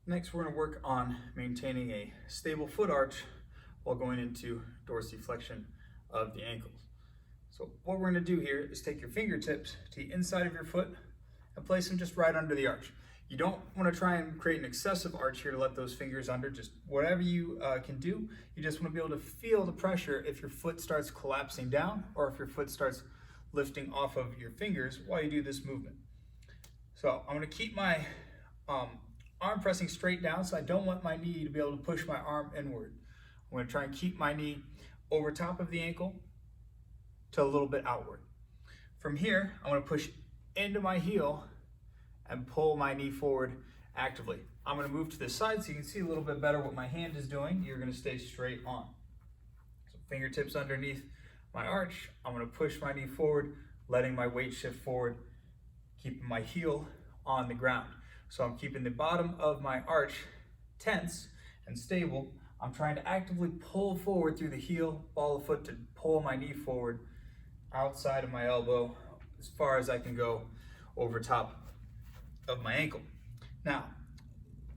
Next, we're going to work on maintaining a stable foot arch while going into dorsiflexion of the ankles. So what we're going to do here is take your fingertips to the inside of your foot and place them just right under the arch. You don't want to try and create an excessive arch here to let those fingers under, just whatever you can do. You just want to be able to feel the pressure if your foot starts collapsing down or if your foot starts lifting off of your fingers while you do this movement. So I'm going to keep my arm pressing straight down, so I don't want my knee to be able to push my arm inward. I'm going to try and keep my knee over top of the ankle to a little bit outward. From here, I'm going to push into my heel and pull my knee forward actively. I'm going to move to the side so you can see a little bit better what my hand is doing. You're going to stay straight on. So fingertips underneath my arch. I'm going to push my knee forward, letting my weight shift forward, keeping my heel on the ground. So I'm keeping the bottom of my arch tense and stable. I'm trying to actively pull forward through the heel, ball of foot to pull my knee forward outside of my elbow as far as I can go over top of my ankle. Now,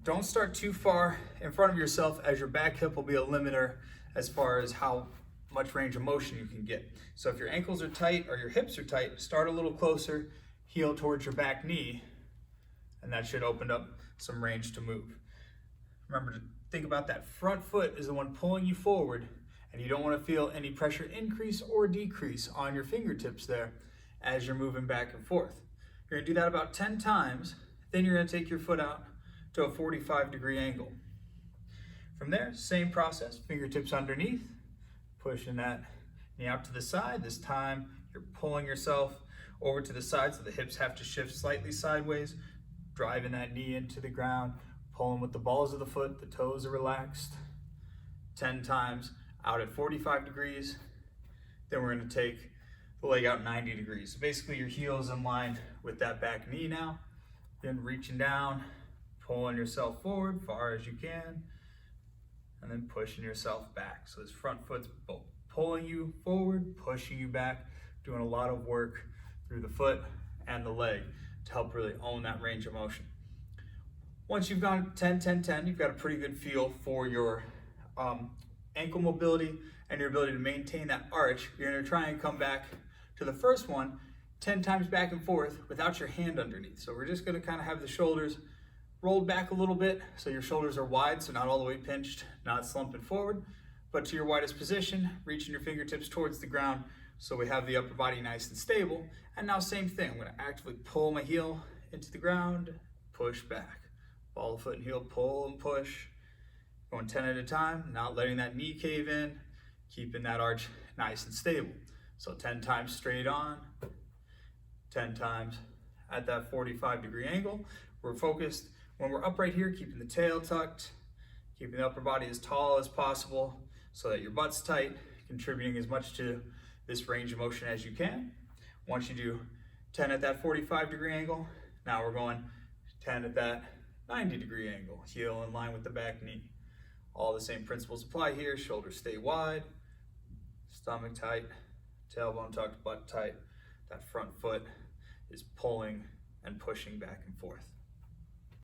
don't start too far in front of yourself, as your back hip will be a limiter as far as how much range of motion you can get. So if your ankles are tight or your hips are tight, start a little closer, heel towards your back knee, and that should open up some range to move. Remember to think about that front foot is the one pulling you forward, and you don't want to feel any pressure increase or decrease on your fingertips there as you're moving back and forth. You're going to do that about 10 times, then you're going to take your foot out to a 45-degree angle. From there, same process, fingertips underneath, pushing that knee out to the side. This time, you're pulling yourself over to the side so the hips have to shift slightly sideways, driving that knee into the ground, pulling with the balls of the foot, the toes are relaxed. 10 times out at 45 degrees. Then we're going to take the leg out 90 degrees. So basically your heel is in line with that back knee now. Then reaching down, pulling yourself forward far as you can, and then pushing yourself back. So this front foot's pulling you forward, pushing you back, doing a lot of work through the foot and the leg to help really own that range of motion. Once you've gone 10, 10, 10, you've got a pretty good feel for your ankle mobility and your ability to maintain that arch. You're going to try and come back to the first one 10 times back and forth without your hand underneath. So we're just going to kind of have the shoulders rolled back a little bit so your shoulders are wide, so not all the way pinched, not slumping forward, but to your widest position, reaching your fingertips towards the ground so we have the upper body nice and stable. And now same thing, I'm going to actively pull my heel into the ground, push back. Ball of foot and heel, pull and push. Going 10 at a time, not letting that knee cave in, keeping that arch nice and stable. So 10 times straight on, 10 times at that 45-degree angle. We're focused when we're upright here, keeping the tail tucked, keeping the upper body as tall as possible so that your butt's tight, contributing as much to this range of motion as you can. Once you do 10 at that 45-degree angle, now we're going 10 at that 90-degree angle, heel in line with the back knee. All the same principles apply here. Shoulders stay wide, stomach tight, tailbone tucked, butt tight. That front foot is pulling and pushing back and forth.